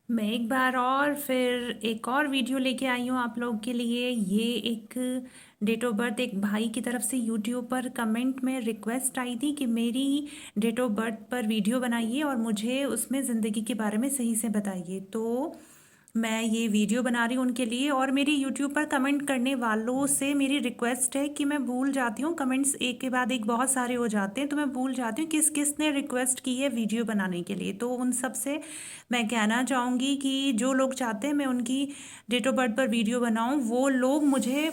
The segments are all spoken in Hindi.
मैं एक बार और फिर एक और वीडियो लेके आई हूँ आप लोग के लिए। ये एक डेट ऑफ बर्थ एक भाई की तरफ से यूट्यूब पर कमेंट में रिक्वेस्ट आई थी कि मेरी डेट ऑफ बर्थ पर वीडियो बनाइए और मुझे उसमें ज़िंदगी के बारे में सही से बताइए। तो मैं ये वीडियो बना रही हूँ उनके लिए। और मेरी यूट्यूब पर कमेंट करने वालों से मेरी रिक्वेस्ट है कि मैं भूल जाती हूँ, कमेंट्स एक के बाद एक बहुत सारे हो जाते हैं तो मैं भूल जाती हूँ किस किस ने रिक्वेस्ट की है वीडियो बनाने के लिए। तो उन सब से मैं कहना चाहूँगी कि जो लोग चाहते हैं मैं उनकी डेट ऑफ बर्थ पर वीडियो बनाऊँ, वो लोग मुझे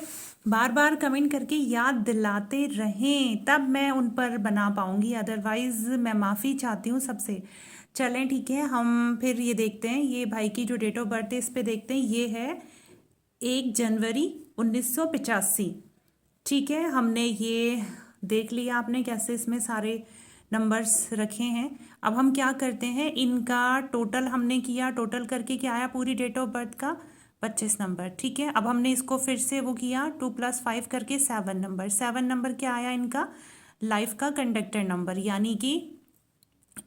बार बार कमेंट करके याद दिलाते रहें, तब मैं उन पर बना पाऊँगी। अदरवाइज़ मैं माफ़ी चाहती हूँ सबसे। चलें ठीक है, हम फिर ये देखते हैं ये भाई की जो डेट ऑफ बर्थ है इस पे देखते हैं। ये है 1 जनवरी 1985। ठीक है, हमने ये देख लिया आपने कैसे इसमें सारे नंबर्स रखे हैं। अब हम क्या करते हैं, इनका टोटल हमने किया, टोटल करके क्या आया पूरी डेट ऑफ बर्थ का 25 नंबर। ठीक है, अब हमने इसको फिर से वो किया 2+5 करके 7 नंबर। 7 नंबर क्या आया इनका लाइफ का कंडक्टर नंबर, यानी कि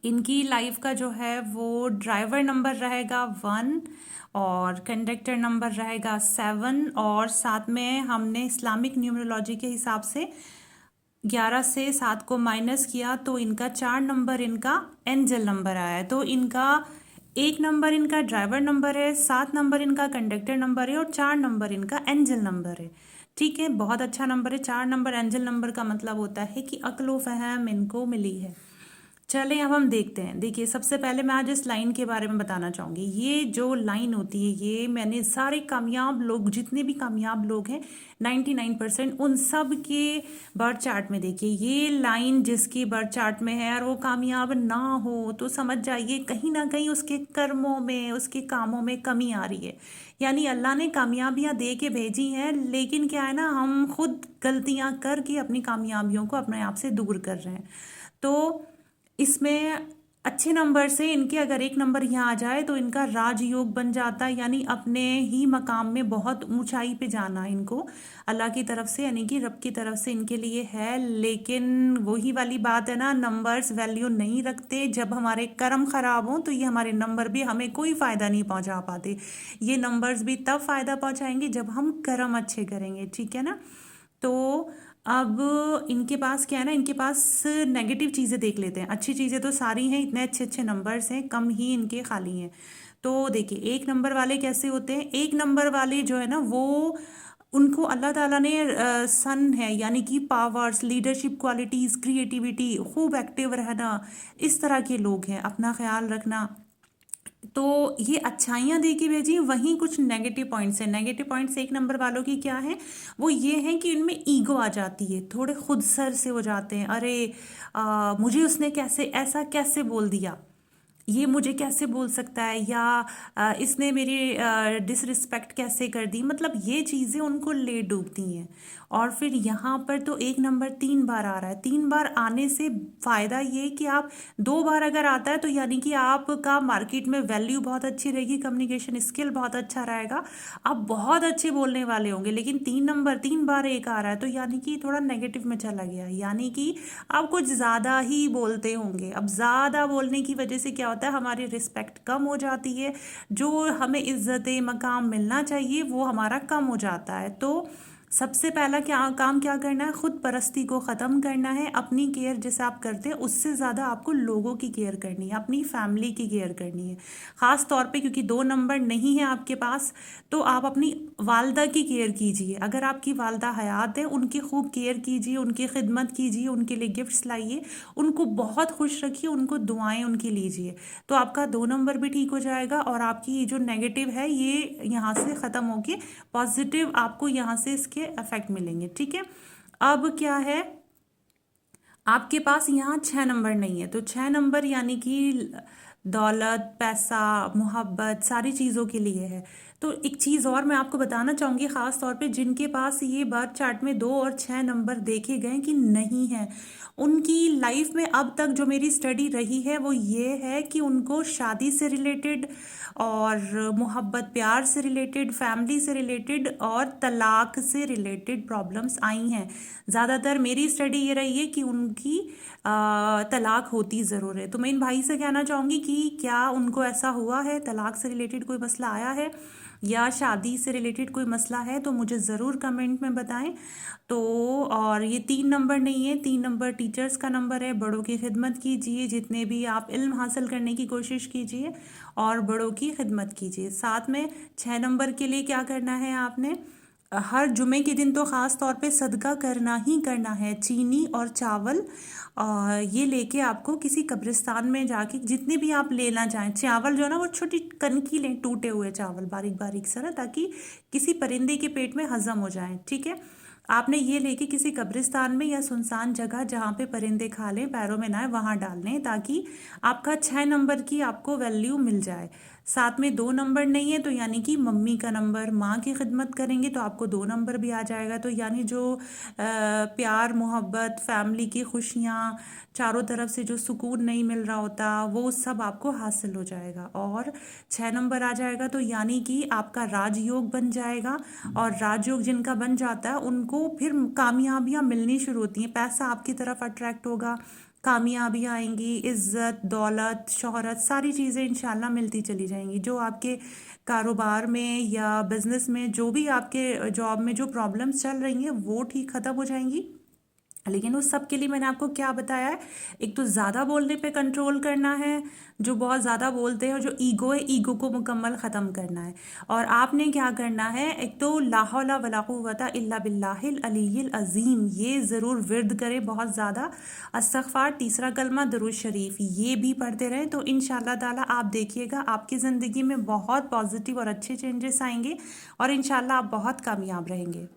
इनकी लाइफ का जो है वो ड्राइवर नंबर रहेगा 1 और कंडक्टर नंबर रहेगा 7। और साथ में हमने इस्लामिक न्यूमरोलॉजी के हिसाब से 11 से 7 को माइनस किया तो इनका 4 नंबर इनका एंजल नंबर आया है। तो इनका 1 नंबर इनका ड्राइवर नंबर है, 7 नंबर इनका कंडक्टर नंबर है और 4 नंबर इनका एंजल नंबर है। ठीक है, बहुत अच्छा नंबर है। 4 नंबर एंजल नंबर का मतलब होता है कि अक्ल फहम इनको मिली है। चलें अब हम देखते हैं। देखिए, सबसे पहले मैं आज इस लाइन के बारे में बताना चाहूँगी। ये जो लाइन होती है ये मैंने सारे कामयाब लोग, जितने भी कामयाब लोग हैं 99% उन सब के बर्थ चार्ट में देखिए ये लाइन जिसकी बर्थ चार्ट में है और वो कामयाब ना हो तो समझ जाइए कहीं ना कहीं उसके कर्मों में, उसके कामों में कमी आ रही है। यानी अल्लाह ने कामयाबियां दे के भेजी हैं, लेकिन क्या है ना, हम खुद गलतियां करके अपनी कामयाबियों को अपने आप से दूर कर रहे हैं। तो इसमें अच्छे नंबर से इनके अगर 1 नंबर यहाँ आ जाए तो इनका राजयोग बन जाता है, यानी अपने ही मकाम में बहुत ऊंचाई पे जाना इनको अल्लाह की तरफ से, यानी कि रब की तरफ से इनके लिए है। लेकिन वही वाली बात है ना, नंबर्स वैल्यू नहीं रखते। जब हमारे कर्म खराब हों तो ये हमारे नंबर भी हमें कोई फ़ायदा नहीं पहुंचा पाते। ये नंबर्स भी तब फ़ायदा पहुंचाएंगे जब हम कर्म अच्छे करेंगे। ठीक है ना। तो अब इनके पास क्या है ना, इनके पास नेगेटिव चीज़ें देख लेते हैं। अच्छी चीज़ें तो सारी हैं, इतने अच्छे अच्छे नंबर्स हैं, कम ही इनके खाली हैं। तो देखिए 1 नंबर वाले कैसे होते हैं। 1 नंबर वाले जो है ना वो उनको अल्लाह ताला ने सन है, यानी कि पावर्स, लीडरशिप क्वालिटीज़, क्रिएटिविटी, खूब एक्टिव रहना, इस तरह के लोग हैं, अपना ख्याल रखना। तो ये अच्छाइयाँ दे के भेजी। वहीं कुछ नेगेटिव पॉइंट्स हैं। नेगेटिव पॉइंट्स 1 नंबर वालों की क्या है, वो ये हैं कि इनमें ईगो आ जाती है, थोड़े खुद सर से हो जाते हैं। अरे मुझे उसने कैसे ऐसा कैसे बोल दिया, ये मुझे कैसे बोल सकता है, या इसने मेरी डिसरिस्पेक्ट कैसे कर दी, मतलब ये चीज़ें उनको ले डूबती हैं। और फिर यहाँ पर तो 1 नंबर 3 बार आ रहा है। 3 बार आने से फ़ायदा ये कि आप 2 बार अगर आता है तो यानी कि आपका मार्केट में वैल्यू बहुत अच्छी रहेगी, कम्युनिकेशन स्किल बहुत अच्छा रहेगा, आप बहुत अच्छे बोलने वाले होंगे। लेकिन 3 नंबर 3 बार एक आ रहा है तो यानी कि थोड़ा नेगेटिव में चला गया, यानी कि आप कुछ ज़्यादा ही बोलते होंगे। अब ज़्यादा बोलने की वजह से क्या होता है, हमारी रिस्पेक्ट कम हो जाती है, जो हमें इज्जत मकाम मिलना चाहिए वो हमारा कम हो जाता है। तो सबसे पहला क्या काम क्या करना है, खुद परस्ती को ख़त्म करना है। अपनी केयर जैसे आप करते हैं उससे ज़्यादा आपको लोगों की केयर करनी है, अपनी फैमिली की केयर करनी है। ख़ास तौर पे क्योंकि 2 नंबर नहीं है आपके पास, तो आप अपनी वालदा की केयर कीजिए। अगर आपकी वालदा हयात है उनकी खूब केयर कीजिए, उनकी खिदमत कीजिए, उनके लिए गिफ्ट्स लाइए, उनको बहुत खुश रखिए, उनको दुआएं उनकी लीजिए। तो आपका 2 नंबर भी ठीक हो जाएगा और आपकी ये जो नेगेटिव है ये यहाँ से ख़त्म होके पॉजिटिव आपको यहाँ से इसके इफेक्ट मिलेंगे। ठीक है, अब क्या है, आपके पास यहाँ 6 नंबर नहीं है तो 6 नंबर यानी कि दौलत, पैसा, मोहब्बत सारी चीज़ों के लिए है। तो एक चीज़ और मैं आपको बताना चाहूँगी, ख़ास तौर पे जिनके पास ये बर्थ चार्ट में 2 और 6 नंबर देखे गए कि नहीं है, उनकी लाइफ में अब तक जो मेरी स्टडी रही है वो ये है कि उनको शादी से रिलेटेड और मोहब्बत प्यार से रिलेटेड, फैमिली से रिलेटेड और तलाक से रिलेटेड प्रॉब्लम्स आई हैं। ज़्यादातर मेरी स्टडी ये रही है कि उनकी तलाक होती ज़रूर है। तो मैं इन भाई से कहना चाहूँगी कि क्या उनको ऐसा हुआ है, तलाक से रिलेटेड कोई मसला आया है या शादी से रिलेटेड कोई मसला है, तो मुझे ज़रूर कमेंट में बताएं। तो और ये 3 नंबर नहीं है, 3 नंबर टीचर्स का नंबर है। बड़ों की खिदमत कीजिए, जितने भी आप इल्म हासिल करने की कोशिश कीजिए और बड़ों की खिदमत कीजिए। साथ में 6 नंबर के लिए क्या करना है, आपने हर जुमे के दिन तो ख़ास तौर पे सदका करना ही करना है। चीनी और चावल ये लेके आपको किसी कब्रिस्तान में जाके जितने भी आप लेना चाहें, चावल जो है ना वो छोटी कनकी लें, टूटे हुए चावल बारीक बारीक सा ना, ताकि किसी परिंदे के पेट में हजम हो जाए। ठीक है, आपने ये लेके किसी कब्रिस्तान में या सुनसान जगह जहाँ पे परिंदे खा लें, पैरों में ना आए, वहाँ डालने, ताकि आपका 6 नंबर की आपको वैल्यू मिल जाए। साथ में 2 नंबर नहीं है तो यानी कि मम्मी का नंबर, माँ की खिदमत करेंगे तो आपको 2 नंबर भी आ जाएगा। तो यानी जो प्यार मोहब्बत, फैमिली की खुशियाँ, चारों तरफ से जो सुकून नहीं मिल रहा होता, वो सब आपको हासिल हो जाएगा। और 6 नंबर आ जाएगा तो यानी कि आपका राजयोग बन जाएगा। और राजयोग जिनका बन जाता है उनको फिर कामयाबियाँ मिलनी शुरू होती हैं, पैसा आपकी तरफ अट्रैक्ट होगा, कामयाबियाँ आएंगी, इज़्ज़त, दौलत, शोहरत, सारी चीज़ें इंशाल्लाह मिलती चली जाएंगी। जो आपके कारोबार में या बिज़नेस में, जो भी आपके जॉब में जो प्रॉब्लम्स चल रही हैं वो ठीक ख़त्म हो जाएंगी। लेकिन उस सब के लिए मैंने आपको क्या बताया है, एक तो ज़्यादा बोलने पे कंट्रोल करना है, जो बहुत ज़्यादा बोलते हैं, जो ईगो है, ईगो को मुकम्मल ख़त्म करना है। और आपने क्या करना है, एक तो ला हौला वला कुव्वता इल्ला बिल्लाहिल अलीय्यिल अज़ीम, ये ज़रूर विर्द करें बहुत ज़्यादा। इस्तिग़फ़ार, तीसरा कलमा दुरूद शरीफ, ये भी पढ़ते रहें। तो इंशाअल्लाह ताला आप देखिएगा आपकी ज़िंदगी में बहुत पॉजिटिव और अच्छे चेंजेस आएंगे और इंशाअल्लाह आप बहुत कामयाब रहेंगे।